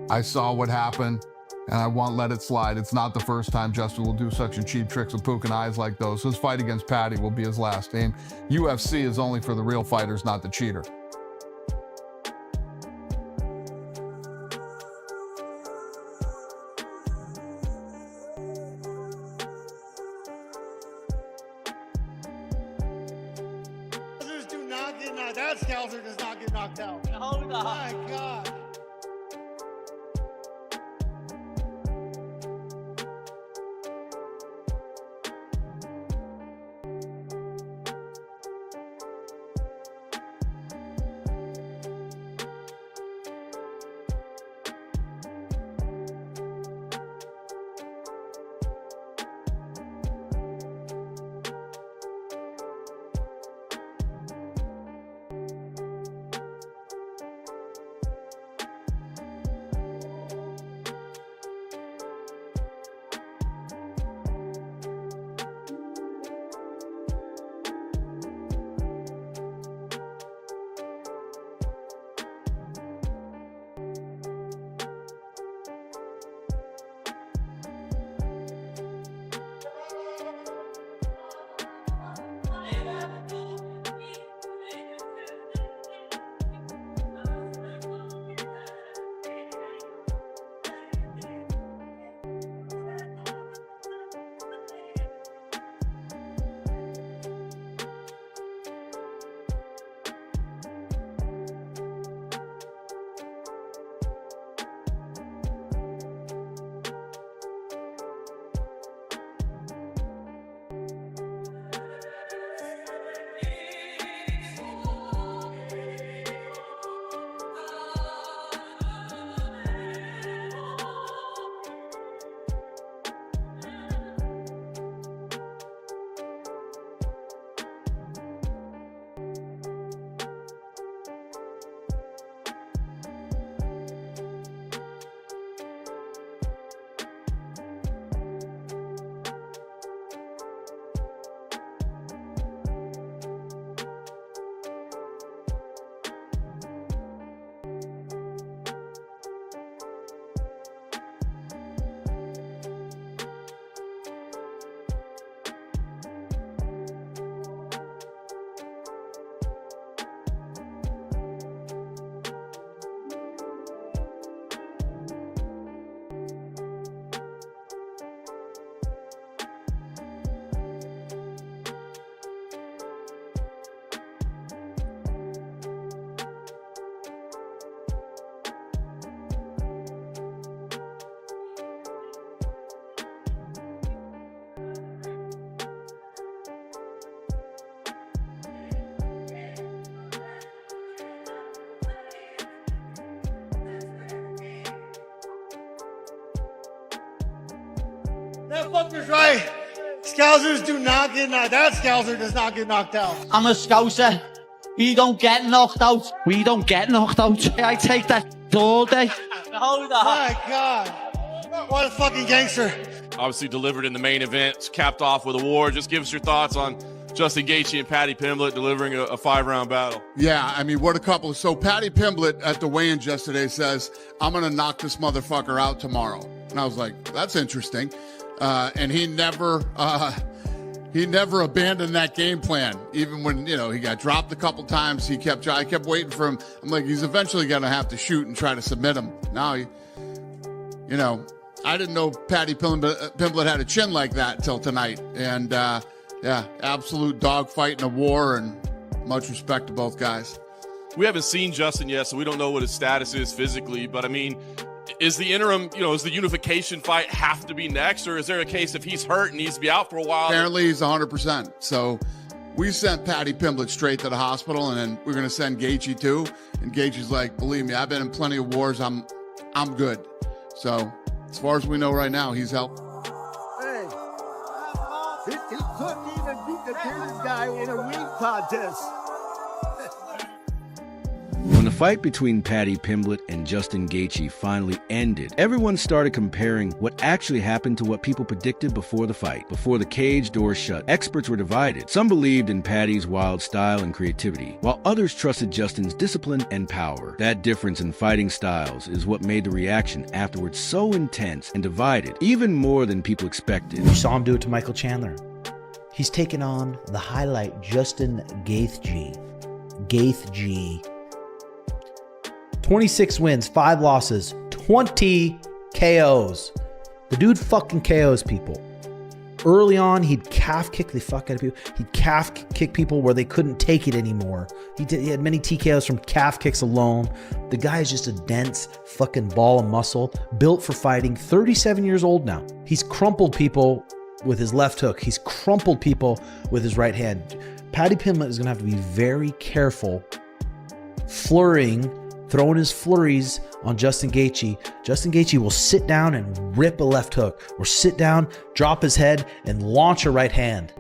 I saw what happened, and I won't let it slide. It's not the first time Justin will do such a cheap tricks with poking eyes like those. His fight against Paddy will be his last aim. UFC is only for the real fighters, not the cheater. That Scalzer does not get knocked out. Hold on. My God. That fucker's right. Scousers do not get knocked out. That Scouser does not get knocked out. I'm a Scouser. We don't get knocked out. We don't get knocked out. I take that all day. Hold on. My God. What a fucking gangster. Obviously delivered in the main event, capped off with a war. Just give us your thoughts on Justin Gaethje and Paddy Pimblett delivering a 5-round battle. Yeah, I mean, what a couple. So Paddy Pimblett at the weigh-in yesterday says, I'm going to knock this motherfucker out tomorrow. And I was like, that's interesting. And he never abandoned that game plan. Even when, he got dropped a couple times, I kept waiting for him. I'm like, he's eventually going to have to shoot and try to submit him. Now, I didn't know Paddy Pimblett had a chin like that until tonight. And, yeah, absolute dogfight in a war, and much respect to both guys. We haven't seen Justin yet, so we don't know what his status is physically. But, I mean, is the interim, is the unification fight have to be next? Or is there a case if he's hurt and needs to be out for a while? Apparently he's 100%. So we sent Paddy Pimblett straight to the hospital, and then we're going to send Gaethje too. And Gaethje's like, believe me, I've been in plenty of wars. I'm good. So as far as we know right now, he's healthy. Hey, he couldn't even beat the biggest guy in a wing contest. When the fight between Paddy Pimblett and Justin Gaethje finally ended, everyone started comparing what actually happened to what people predicted before the fight. Before the cage doors shut, experts were divided. Some believed in Paddy's wild style and creativity, while others trusted Justin's discipline and power. That difference in fighting styles is what made the reaction afterwards so intense and divided, even more than people expected. You saw him do it to Michael Chandler. He's taken on the highlight, Justin Gaethje. 26 wins, 5 losses, 20 KOs. The dude fucking KOs people. Early on, he'd calf kick the fuck out of people. He'd calf kick people where they couldn't take it anymore. He had many TKOs from calf kicks alone. The guy is just a dense fucking ball of muscle, built for fighting, 37 years old now. He's crumpled people with his left hook. He's crumpled people with his right hand. Paddy Pimblett is going to have to be very careful throwing his flurries on Justin Gaethje. Justin Gaethje will sit down and rip a left hook, or sit down, drop his head, and launch a right hand.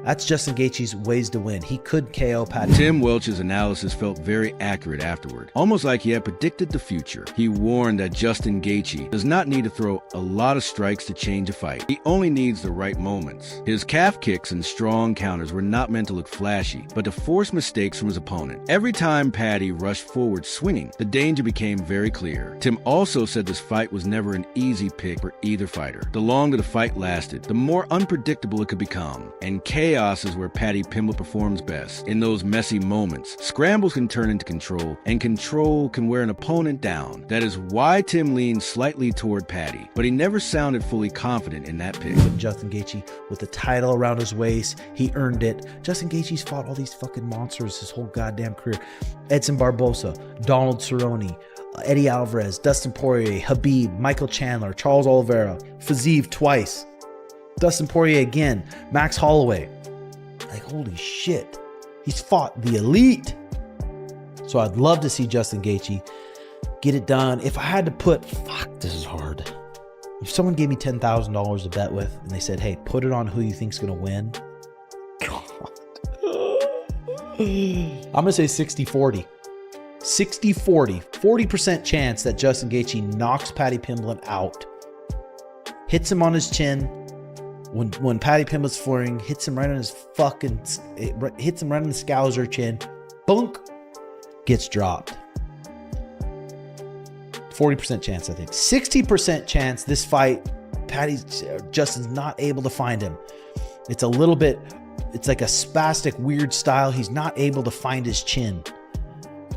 That's Justin Gaethje's ways to win. He could KO Paddy. Tim Welch's analysis felt very accurate afterward, almost like he had predicted the future. He warned that Justin Gaethje does not need to throw a lot of strikes to change a fight. He only needs the right moments. His calf kicks and strong counters were not meant to look flashy, but to force mistakes from his opponent. Every time Paddy rushed forward swinging, the danger became very clear. Tim also said this fight was never an easy pick for either fighter. The longer the fight lasted, the more unpredictable it could become, and chaos is where Paddy Pimblett performs best. In those messy moments, scrambles can turn into control, and control can wear an opponent down. That is why Tim leaned slightly toward Paddy, but he never sounded fully confident in that pick. Justin Gaethje with the title around his waist, he earned it. Justin Gaethje's fought all these fucking monsters his whole goddamn career. Edson Barbosa, Donald Cerrone, Eddie Alvarez, Dustin Poirier, Khabib, Michael Chandler, Charles Oliveira, Fiziev twice, Dustin Poirier again, Max Holloway. Like, holy shit. He's fought the elite. So I'd love to see Justin Gaethje get it done. If I had to put, fuck, this is hard. If someone gave me $10,000 to bet with, and they said, hey, put it on who you think's going to win. God. I'm going to say 60-40. 60-40. 40% chance that Justin Gaethje knocks Paddy Pimblett out. Hits him on his chin. When Paddy Pimblett's flooring, hits him right on his fucking, hits him right on the scouser chin, bunk, gets dropped. 40% chance, I think. 60% chance this fight, Justin's not able to find him. It's a little bit, it's like a spastic, weird style. He's not able to find his chin.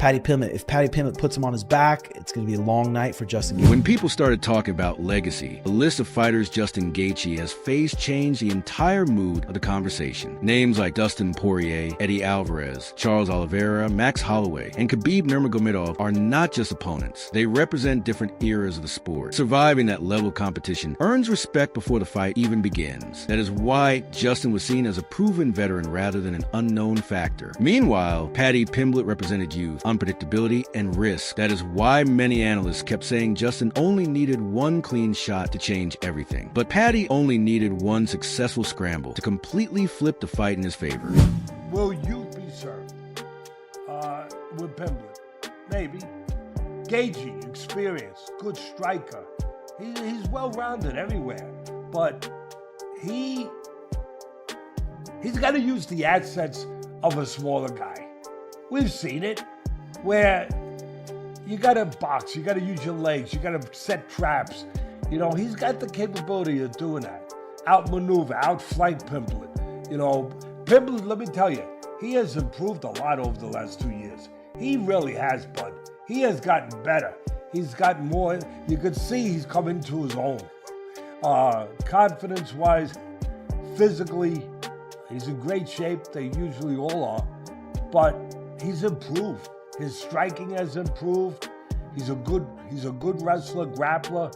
If Paddy Pimblett puts him on his back, it's going to be a long night for Justin Gaethje. When people started talking about legacy, the list of fighters Justin Gaethje has faced changed the entire mood of the conversation. Names like Dustin Poirier, Eddie Alvarez, Charles Oliveira, Max Holloway, and Khabib Nurmagomedov are not just opponents. They represent different eras of the sport. Surviving that level of competition earns respect before the fight even begins. That is why Justin was seen as a proven veteran rather than an unknown factor. Meanwhile, Paddy Pimblett represented youth, unpredictability, and risk. That is why many analysts kept saying Justin only needed one clean shot to change everything. But Paddy only needed one successful scramble to completely flip the fight in his favor. Will you be served with Pimblett? Maybe. Gaethje, experience, good striker. He's well-rounded everywhere. But he's got to use the assets of a smaller guy. We've seen it, where you got to box, you got to use your legs, you got to set traps. You know, he's got the capability of doing that. Outmaneuver, outflank Pimblett. You know, Pimblett, let me tell you, he has improved a lot over the last 2 years. He really has, bud. He has gotten better. He's gotten more. You could see he's come into his own. Confidence-wise, physically, he's in great shape. They usually all are. But he's improved. His striking has improved. He's a good wrestler, grappler.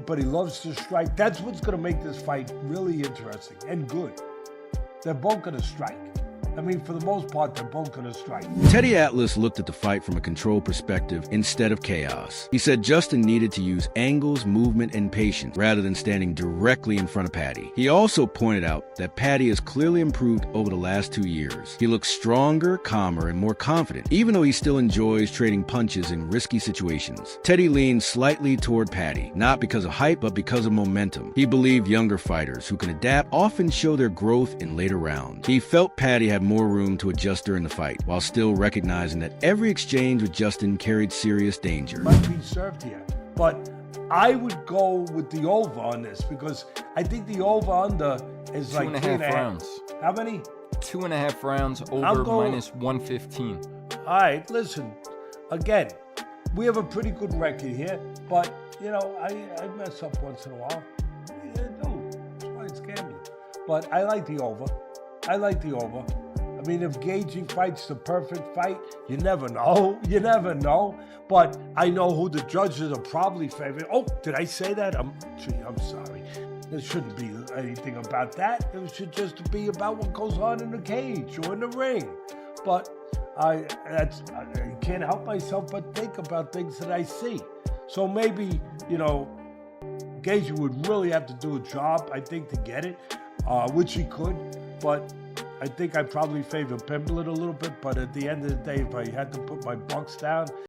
But he loves to strike. That's what's going to make this fight really interesting and good. They're both going to strike. I mean, for the most part, they're both going to strike. Teddy Atlas looked at the fight from a control perspective instead of chaos. He said Justin needed to use angles, movement, and patience rather than standing directly in front of Paddy. He also pointed out that Paddy has clearly improved over the last 2 years. He looks stronger, calmer, and more confident, even though he still enjoys trading punches in risky situations. Teddy leaned slightly toward Paddy, not because of hype, but because of momentum. He believed younger fighters who can adapt often show their growth in later rounds. He felt Paddy had more room to adjust during the fight, while still recognizing that every exchange with Justin carried serious danger. Might be served here, but I would go with the over on this because I think the over-under is like 2.5 rounds. How many? 2.5 rounds over minus 115. All right, listen. Again, we have a pretty good record here, but, you know, I mess up once in a while. Yeah, I do. That's why it's gambling. But I like the over. I like the over. I mean, if Gaethje fights the perfect fight, you never know. You never know. But I know who the judges are probably favoring. Oh, did I say that? I'm sorry. There shouldn't be anything about that. It should just be about what goes on in the cage or in the ring. But I can't help myself but think about things that I see. So maybe, you know, Gaethje would really have to do a job, I think, to get it, which he could. But I think I probably favor Pimblett a little bit. But at the end of the day, if I had to put my bucks down,